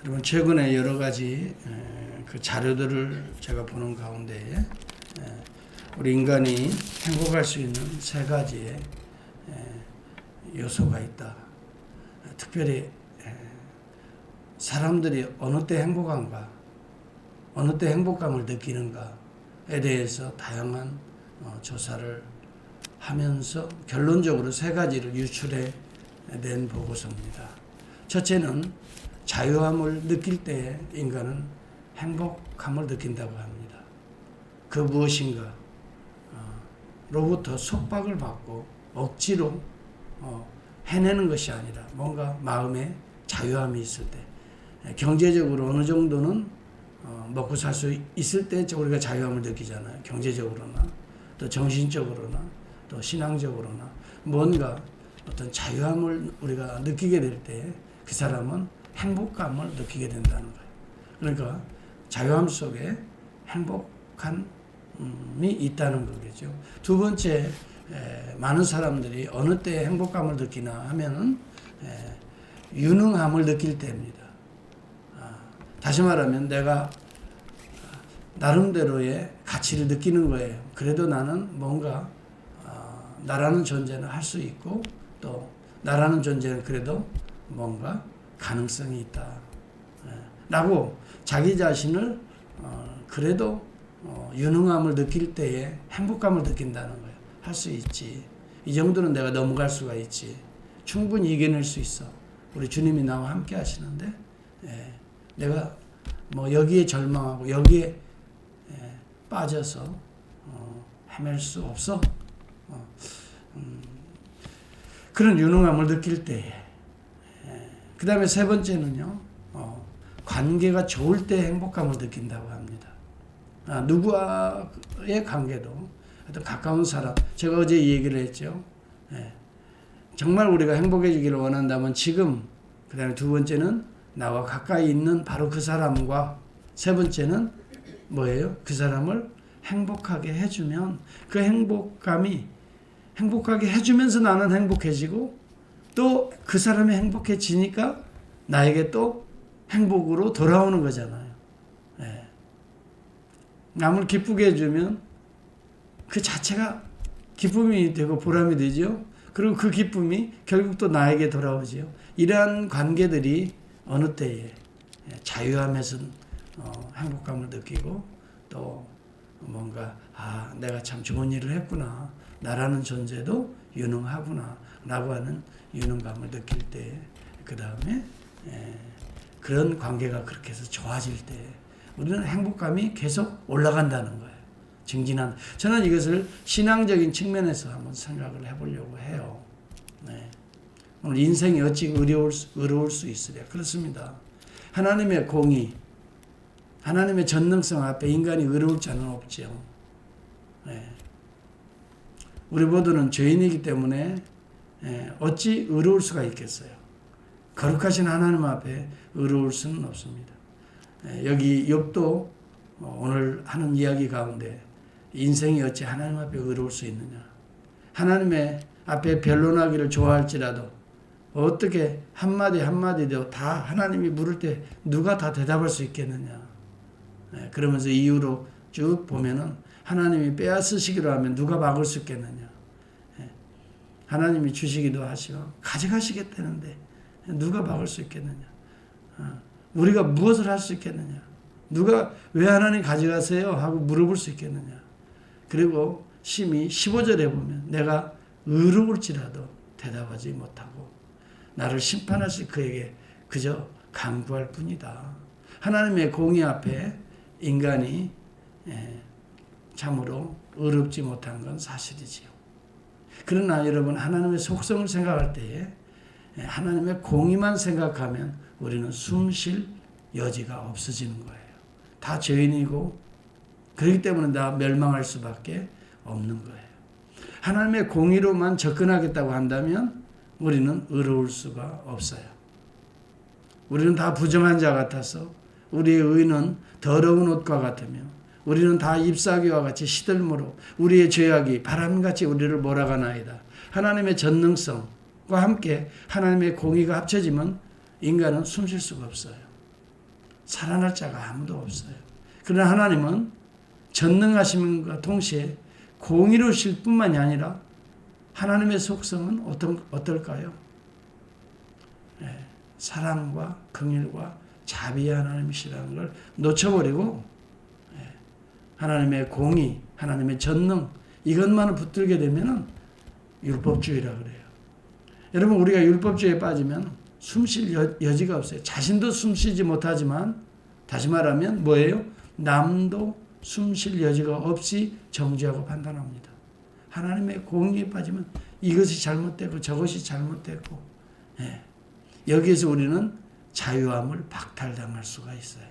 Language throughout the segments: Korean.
여러분 최근에 여러 가지 그 자료들을 제가 보는 가운데 우리 인간이 행복할 수 있는 세 가지의 요소가 있다. 특별히 사람들이 어느 때 행복한가, 어느 때 행복감을 느끼는가에 대해서 다양한 조사를 하면서 결론적으로 세 가지를 유출해 낸 보고서입니다. 첫째는 자유함을 느낄 때 인간은 행복함을 느낀다고 합니다. 그 무엇인가 로부터 속박을 받고 억지로 해내는 것이 아니라 뭔가 마음에 자유함이 있을 때, 경제적으로 어느 정도는 먹고 살 수 있을 때 우리가 자유함을 느끼잖아요. 경제적으로나 또 정신적으로나 또 신앙적으로나 뭔가 어떤 자유함을 우리가 느끼게 될 때 그 사람은 행복감을 느끼게 된다는 거예요. 그러니까 자유함 속에 행복함이 있다는 거겠죠. 두 번째, 많은 사람들이 어느 때 행복감을 느끼나 하면은 유능함을 느낄 때입니다. 다시 말하면 내가 나름대로의 가치를 느끼는 거예요. 그래도 나는 뭔가 나라는 존재는 할 수 있고 또 나라는 존재는 그래도 뭔가 가능성이 있다. 라고 자기 자신을 그래도 유능함을 느낄 때에 행복감을 느낀다는 거예요. 할 수 있지. 이 정도는 내가 넘어갈 수가 있지. 충분히 이겨낼 수 있어. 우리 주님이 나와 함께 하시는데 내가 뭐 여기에 절망하고 여기에 빠져서 헤맬 수 없어. 그런 유능함을 느낄 때에 그 다음에 세 번째는요, 관계가 좋을 때 행복감을 느낀다고 합니다. 누구와의 관계도 어떤 가까운 사람, 제가 어제 이 얘기를 했죠. 정말 우리가 행복해지기를 원한다면 지금, 그 다음에 두 번째는 나와 가까이 있는 바로 그 사람과, 세 번째는 뭐예요? 그 사람을 행복하게 해주면 그 행복감이 행복하게 해주면서 나는 행복해지고 또 그 사람이 행복해지니까 나에게 또 행복으로 돌아오는 거잖아요. 남을 기쁘게 해주면 그 자체가 기쁨이 되고 보람이 되죠. 그리고 그 기쁨이 결국 또 나에게 돌아오죠. 이러한 관계들이 어느 때에 자유함에서 행복감을 느끼고 또 뭔가 내가 참 좋은 일을 했구나. 나라는 존재도 유능하구나. 라고 하는 유능감을 느낄 때, 그 다음에 그런 관계가 그렇게 해서 좋아질 때 우리는 행복감이 계속 올라간다는 거예요. 증진한. 저는 이것을 신앙적인 측면에서 한번 생각을 해보려고 해요. 오늘 인생이 어찌 어려울 수 있으랴. 그렇습니다. 하나님의 공의, 하나님의 전능성 앞에 인간이 어려울 자는 없죠. 우리 모두는 죄인이기 때문에 어찌 어려울 수가 있겠어요. 거룩하신 하나님 앞에 어려울 수는 없습니다. 여기 욥도 오늘 하는 이야기 가운데 인생이 어찌 하나님 앞에 어려울 수 있느냐. 하나님의 앞에 변론하기를 좋아할지라도 어떻게 한마디도 다 하나님이 물을 때 누가 다 대답할 수 있겠느냐. 그러면서 이유로 쭉 보면은 하나님이 빼앗으시기로 하면 누가 막을 수 있겠느냐. 하나님이 주시기도 하시고 가져가시겠다는데 누가 막을 수 있겠느냐. 우리가 무엇을 할 수 있겠느냐. 누가 왜 하나님 가져가세요 하고 물어볼 수 있겠느냐. 그리고 심히 15절에 보면 내가 의로울지라도 대답하지 못하고 나를 심판하실 그에게 그저 간구할 뿐이다. 하나님의 공의 앞에 인간이 참으로 의롭지 못한 건 사실이지요. 그러나 여러분, 하나님의 속성을 생각할 때에 하나님의 공의만 생각하면 우리는 숨 쉴 여지가 없어지는 거예요. 다 죄인이고 그렇기 때문에 다 멸망할 수밖에 없는 거예요. 하나님의 공의로만 접근하겠다고 한다면 우리는 의로울 수가 없어요. 우리는 다 부정한 자 같아서 우리의 의는 더러운 옷과 같으며 우리는 다 잎사귀와 같이 시들므로 우리의 죄악이 바람같이 우리를 몰아가나이다. 하나님의 전능성과 함께 하나님의 공의가 합쳐지면 인간은 숨 쉴 수가 없어요. 살아날 자가 아무도 없어요. 그러나 하나님은 전능하심과 동시에 공의로우실 뿐만이 아니라 하나님의 속성은 어떨까요? 사랑과 긍휼과 자비의 하나님이시라는 걸 놓쳐버리고 하나님의 공의, 하나님의 전능 이것만을 붙들게 되면 율법주의라 그래요. 여러분 우리가 율법주의에 빠지면 숨쉴 여지가 없어요. 자신도 숨쉬지 못하지만 다시 말하면 뭐예요? 남도 숨쉴 여지가 없이 정죄하고 판단합니다. 하나님의 공의에 빠지면 이것이 잘못되고 저것이 잘못되고 여기에서 우리는 자유함을 박탈당할 수가 있어요.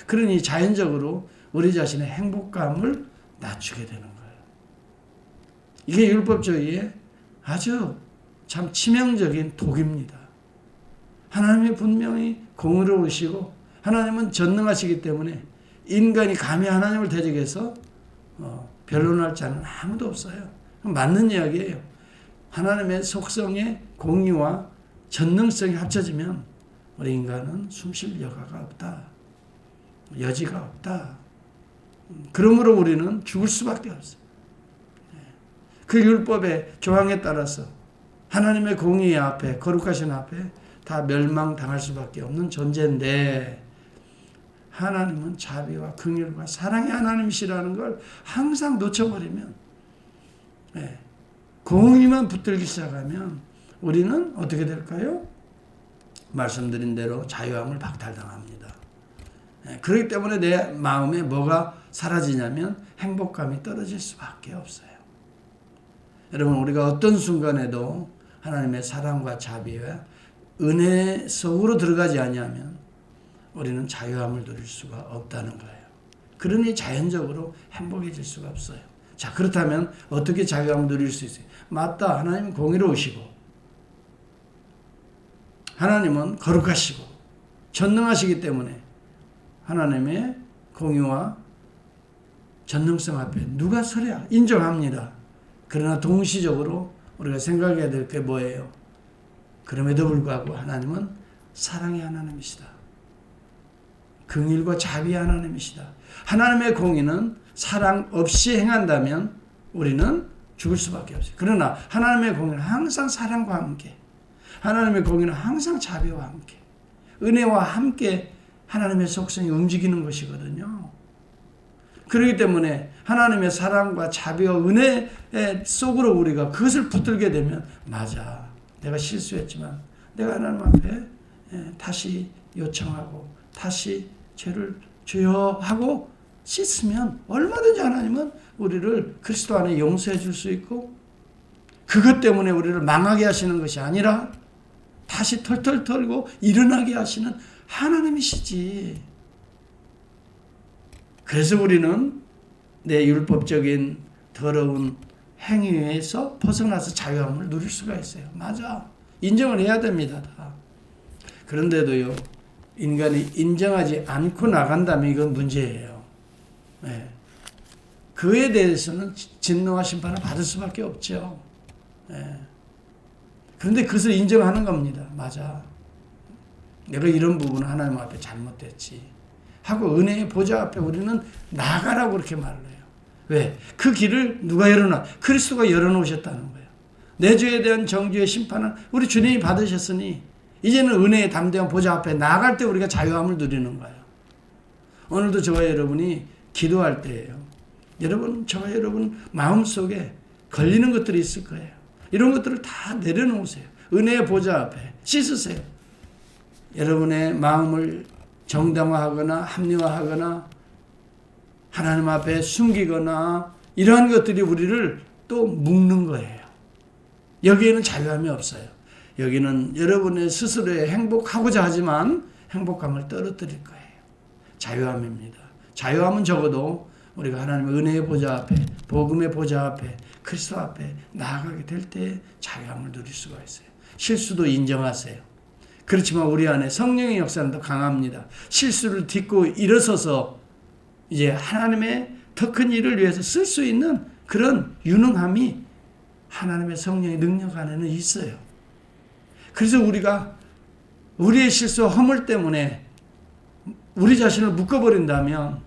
그러니 자연적으로 우리 자신의 행복감을 낮추게 되는 거예요. 이게 율법주의의 아주 참 치명적인 독입니다. 하나님이 분명히 공의로우시고 하나님은 전능하시기 때문에 인간이 감히 하나님을 대적해서 변론할 자는 아무도 없어요. 맞는 이야기예요. 하나님의 속성의 공의와 전능성이 합쳐지면 우리 인간은 숨쉴 여가가 없다. 여지가 없다. 그러므로 우리는 죽을 수밖에 없어요. 그 율법의 조항에 따라서 하나님의 공의 앞에 거룩하신 앞에 다 멸망당할 수밖에 없는 존재인데 하나님은 자비와 긍휼과 사랑의 하나님이시라는 걸 항상 놓쳐버리면 공의만 붙들기 시작하면 우리는 어떻게 될까요? 말씀드린 대로 자유함을 박탈당합니다. 그렇기 때문에 내 마음에 뭐가 사라지냐면 행복감이 떨어질 수밖에 없어요. 여러분 우리가 어떤 순간에도 하나님의 사랑과 자비와 은혜 속으로 들어가지 아니하면 우리는 자유함을 누릴 수가 없다는 거예요. 그러니 자연적으로 행복해질 수가 없어요. 자 그렇다면 어떻게 자유함을 누릴 수 있어요? 맞다. 하나님은 공의로우시고 하나님은 거룩하시고 전능하시기 때문에 하나님의 공의와 전능성 앞에 누가 서랴 인정합니다. 그러나 동시적으로 우리가 생각해야 될 게 뭐예요? 그럼에도 불구하고 하나님은 사랑의 하나님이시다. 긍휼과 자비의 하나님이시다. 하나님의 공의는 사랑 없이 행한다면 우리는 죽을 수밖에 없어요. 그러나 하나님의 공의는 항상 사랑과 함께 하나님의 공의는 항상 자비와 함께 은혜와 함께 하나님의 속성이 움직이는 것이거든요. 그렇기 때문에 하나님의 사랑과 자비와 은혜 속으로 우리가 그것을 붙들게 되면 맞아. 내가 실수했지만 내가 하나님 앞에 다시 요청하고 다시 죄를 주여 하고 씻으면 얼마든지 하나님은 우리를 그리스도 안에 용서해 줄 수 있고 그것 때문에 우리를 망하게 하시는 것이 아니라 다시 털털 털고 일어나게 하시는 하나님이시지. 그래서 우리는 내 율법적인 더러운 행위에서 벗어나서 자유함을 누릴 수가 있어요. 맞아. 인정을 해야 됩니다. 다. 그런데도요. 인간이 인정하지 않고 나간다면 이건 문제예요. 네. 그에 대해서는 진노와 심판을 받을 수밖에 없죠. 네. 그런데 그것을 인정하는 겁니다. 맞아. 내가 이런 부분은 하나님 앞에 잘못됐지. 하고 은혜의 보좌 앞에 우리는 나가라고 그렇게 말을 해요. 왜? 그 길을 누가 열어놔? 그리스도가 열어놓으셨다는 거예요. 내 죄에 대한 정죄의 심판은 우리 주님이 받으셨으니 이제는 은혜의 담대한 보좌 앞에 나갈 때 우리가 자유함을 누리는 거예요. 오늘도 저와 여러분이 기도할 때예요. 여러분, 저와 여러분 마음속에 걸리는 것들이 있을 거예요. 이런 것들을 다 내려놓으세요. 은혜의 보좌 앞에 씻으세요. 여러분의 마음을 정당화하거나 합리화하거나 하나님 앞에 숨기거나 이러한 것들이 우리를 또 묶는 거예요. 여기에는 자유함이 없어요. 여기는 여러분의 스스로의 행복하고자 하지만 행복감을 떨어뜨릴 거예요. 자유함입니다. 자유함은 적어도 우리가 하나님의 은혜의 보좌 앞에 복음의 보좌 앞에 그리스도 앞에 나아가게 될 때 자유함을 누릴 수가 있어요. 실수도 인정하세요. 그렇지만 우리 안에 성령의 역사는 더 강합니다. 실수를 딛고 일어서서 이제 하나님의 더 큰 일을 위해서 쓸 수 있는 그런 유능함이 하나님의 성령의 능력 안에는 있어요. 그래서 우리가 우리의 실수와 허물 때문에 우리 자신을 묶어버린다면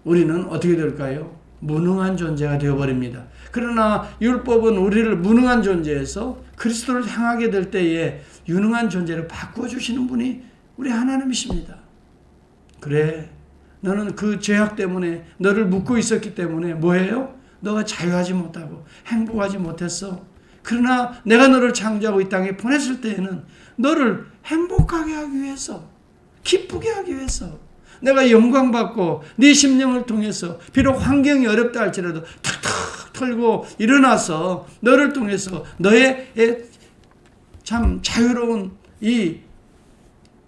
우리는 어떻게 될까요? 무능한 존재가 되어버립니다. 그러나 율법은 우리를 무능한 존재에서 그리스도를 향하게 될 때에 유능한 존재로 바꾸어주시는 분이 우리 하나님이십니다. 그래, 너는 그 죄악 때문에 너를 묶고 있었기 때문에 뭐예요? 너가 자유하지 못하고 행복하지 못했어. 그러나 내가 너를 창조하고 이 땅에 보냈을 때에는 너를 행복하게 하기 위해서, 기쁘게 하기 위해서, 내가 영광받고 네 심령을 통해서 비록 환경이 어렵다 할지라도 탁탁 털고 일어나서 너를 통해서 너의 참 자유로운 이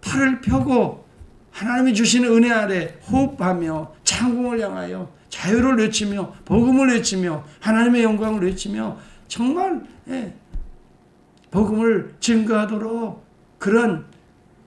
팔을 펴고 하나님이 주시는 은혜 아래 호흡하며 창공을 향하여 자유를 외치며 복음을 외치며 하나님의 영광을 외치며 정말 복음을 증거하도록 그런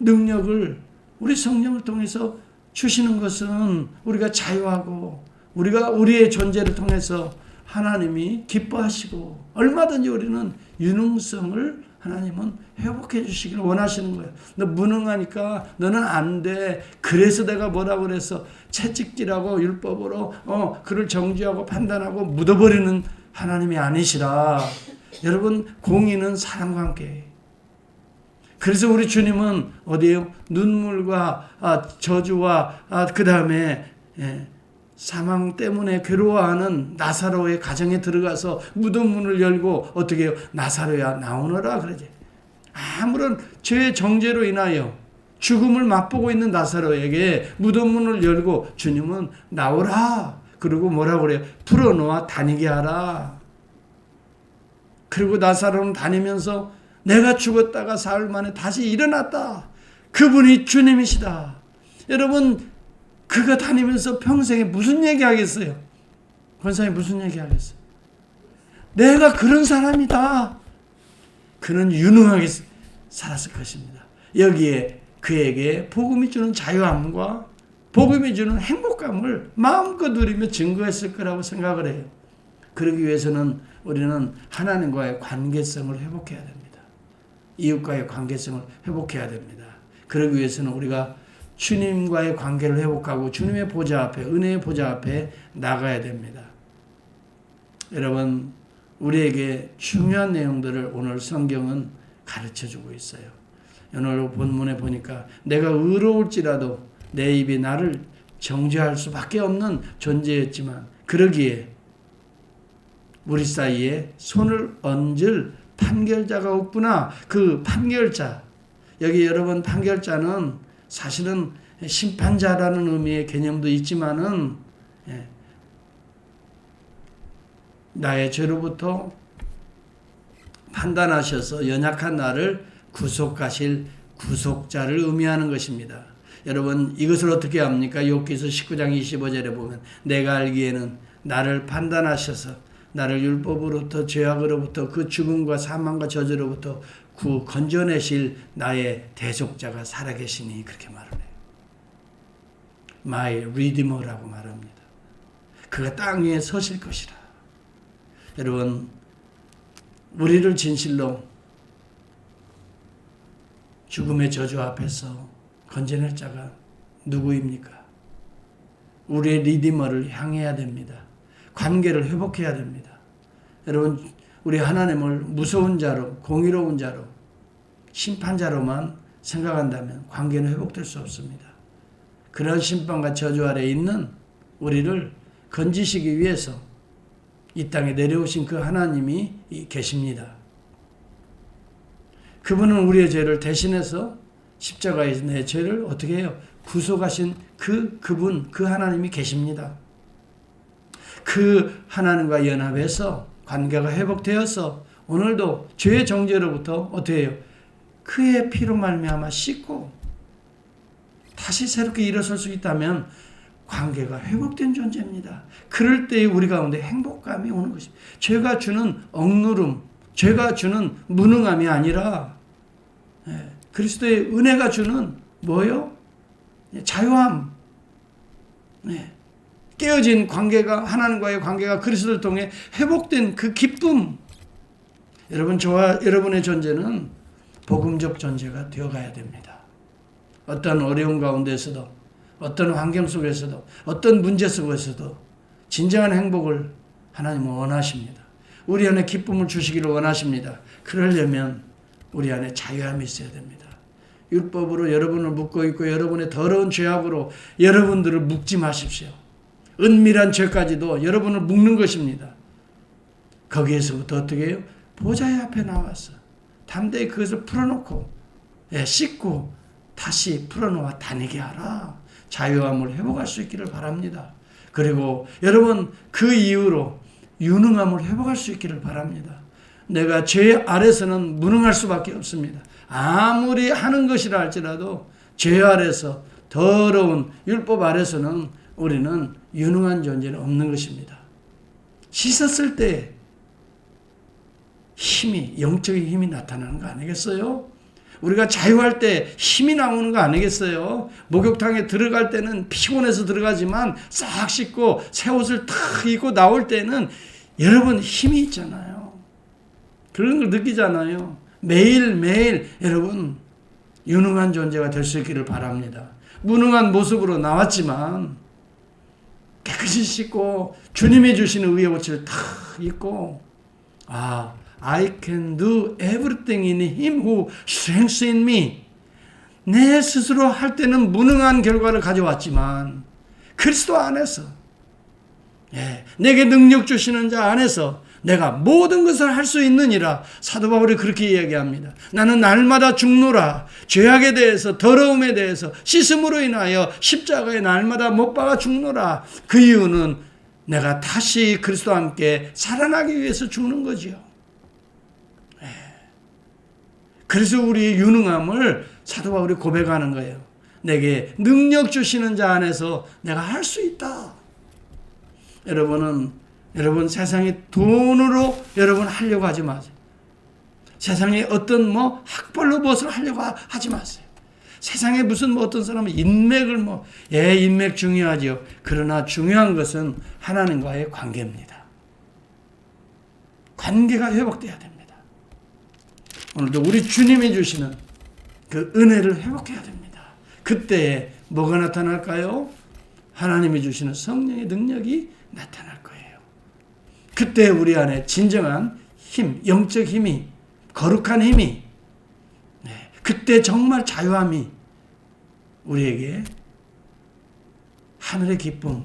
능력을 우리 성령을 통해서 주시는 것은 우리가 자유하고 우리가 우리의 존재를 통해서 하나님이 기뻐하시고 얼마든지 우리는 유능성을 하나님은 회복해 주시기를 원하시는 거예요. 너 무능하니까 너는 안 돼. 그래서 내가 뭐라고 그래서 채찍질하고 율법으로 그를 정죄하고 판단하고 묻어버리는 하나님이 아니시라. 여러분, 공의는 사랑과 함께. 그래서 우리 주님은 어디에요? 눈물과 저주와 그 다음에 사망 때문에 괴로워하는 나사로의 가정에 들어가서 무덤 문을 열고 어떻게 해요? 나사로야 나오너라 그러지. 아무런 죄의 정죄로 인하여 죽음을 맛보고 있는 나사로에게 무덤 문을 열고 주님은 나오라. 그리고 뭐라고 그래요? 풀어놓아 다니게 하라. 그리고 나사로는 다니면서 내가 죽었다가 사흘 만에 다시 일어났다. 그분이 주님이시다. 여러분, 그가 다니면서 평생에 무슨 얘기 하겠어요? 권사님 무슨 얘기 하겠어요? 내가 그런 사람이다. 그는 유능하게 살았을 것입니다. 여기에 그에게 복음이 주는 자유함과 복음이 주는 행복감을 마음껏 누리며 증거했을 거라고 생각을 해요. 그러기 위해서는 우리는 하나님과의 관계성을 회복해야 됩니다. 이웃과의 관계성을 회복해야 됩니다. 그러기 위해서는 우리가 주님과의 관계를 회복하고 주님의 보좌 앞에, 은혜의 보좌 앞에 나가야 됩니다. 여러분, 우리에게 중요한 내용들을 오늘 성경은 가르쳐주고 있어요. 오늘 본문에 보니까 내가 의로울지라도 내 입이 나를 정죄할 수밖에 없는 존재였지만 그러기에 우리 사이에 손을 얹을 판결자가 없구나. 그 판결자, 여기 여러분 판결자는 사실은 심판자라는 의미의 개념도 있지만은 나의 죄로부터 판단하셔서 연약한 나를 구속하실 구속자를 의미하는 것입니다. 여러분, 이것을 어떻게 합니까? 욥기서 19장 25절에 보면 내가 알기에는 나를 판단하셔서 나를 율법으로부터 죄악으로부터 그 죽음과 사망과 저주로부터 건져내실 나의 대속자가 살아계시니 그렇게 말을 해요. My Redeemer라고 말합니다. 그가 땅 위에 서실 것이라. 여러분, 우리를 진실로 죽음의 저주 앞에서 건져낼 자가 누구입니까? 우리의 리디머를 향해야 됩니다. 관계를 회복해야 됩니다. 여러분, 우리 하나님을 무서운 자로, 공의로운 자로, 심판자로만 생각한다면 관계는 회복될 수 없습니다. 그런 심판과 저주 아래 있는 우리를 건지시기 위해서 이 땅에 내려오신 그 하나님이 계십니다. 그분은 우리의 죄를 대신해서 십자가에서 내 죄를 어떻게 해요? 구속하신 그분, 그 하나님이 계십니다. 그 하나님과 연합해서 관계가 회복되어서 오늘도 죄의 정죄로부터 어떻게 해요? 그의 피로 말미암아 씻고 다시 새롭게 일어설 수 있다면 관계가 회복된 존재입니다. 그럴 때에 우리 가운데 행복감이 오는 것입니다. 죄가 주는 억누름, 죄가 주는 무능함이 아니라 그리스도의 은혜가 주는 뭐요? 자유함. 깨어진 관계가, 하나님과의 관계가 그리스도를 통해 회복된 그 기쁨. 여러분, 저와 여러분의 존재는 복음적 존재가 되어가야 됩니다. 어떤 어려운 가운데서도, 어떤 환경 속에서도 어떤 문제 속에서도 진정한 행복을 하나님은 원하십니다. 우리 안에 기쁨을 주시기를 원하십니다. 그러려면 우리 안에 자유함이 있어야 됩니다. 율법으로 여러분을 묶고 있고 여러분의 더러운 죄악으로 여러분들을 묶지 마십시오. 은밀한 죄까지도 여러분을 묶는 것입니다. 거기에서부터 어떻게 해요? 보좌의 앞에 나와서 담대히 그것을 풀어놓고 씻고 다시 풀어놓아 다니게 하라. 자유함을 회복할 수 있기를 바랍니다. 그리고 여러분 그 이후로 유능함을 회복할 수 있기를 바랍니다. 내가 죄 아래서는 무능할 수밖에 없습니다. 아무리 하는 것이라 할지라도 죄 아래서 더러운 율법 아래서는 우리는 유능한 존재는 없는 것입니다. 씻었을 때 힘이, 영적인 힘이 나타나는 거 아니겠어요? 우리가 자유할 때 힘이 나오는 거 아니겠어요? 목욕탕에 들어갈 때는 피곤해서 들어가지만 싹 씻고 새 옷을 탁 입고 나올 때는 여러분 힘이 있잖아요. 그런 걸 느끼잖아요. 매일매일 여러분 유능한 존재가 될 수 있기를 바랍니다. 무능한 모습으로 나왔지만 깨끗이 씻고 주님이 주시는 의의 옷을 탁 입고 I can do everything in Him who strengthens me. 내 스스로 할 때는 무능한 결과를 가져왔지만 그리스도 안에서 내게 능력 주시는 자 안에서 내가 모든 것을 할 수 있느니라. 사도 바울이 그렇게 이야기합니다. 나는 날마다 죽노라. 죄악에 대해서 더러움에 대해서 씻음으로 인하여 십자가에 날마다 못 박아 죽노라. 그 이유는 내가 다시 그리스도와 함께 살아나기 위해서 죽는 거지요. 그래서 우리의 유능함을 사도 바울이 고백하는 거예요. 내게 능력 주시는 자 안에서 내가 할 수 있다. 여러분 세상의 돈으로 여러분 하려고 하지 마세요. 세상에 어떤 학벌로 무엇을 하려고 하지 마세요. 세상에 무슨 어떤 사람은 인맥을 인맥 중요하죠. 그러나 중요한 것은 하나님과의 관계입니다. 관계가 회복돼야 됩니다. 오늘도 우리 주님이 주시는 그 은혜를 회복해야 됩니다. 그때 뭐가 나타날까요? 하나님이 주시는 성령의 능력이 나타날 거예요. 그때 우리 안에 진정한 힘, 영적 힘이, 거룩한 힘이, 그때 정말 자유함이 우리에게 하늘의 기쁨,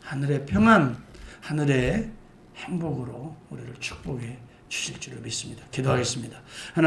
하늘의 평안, 하늘의 행복으로 우리를 축복해 주실 줄을 믿습니다. 기도하겠습니다.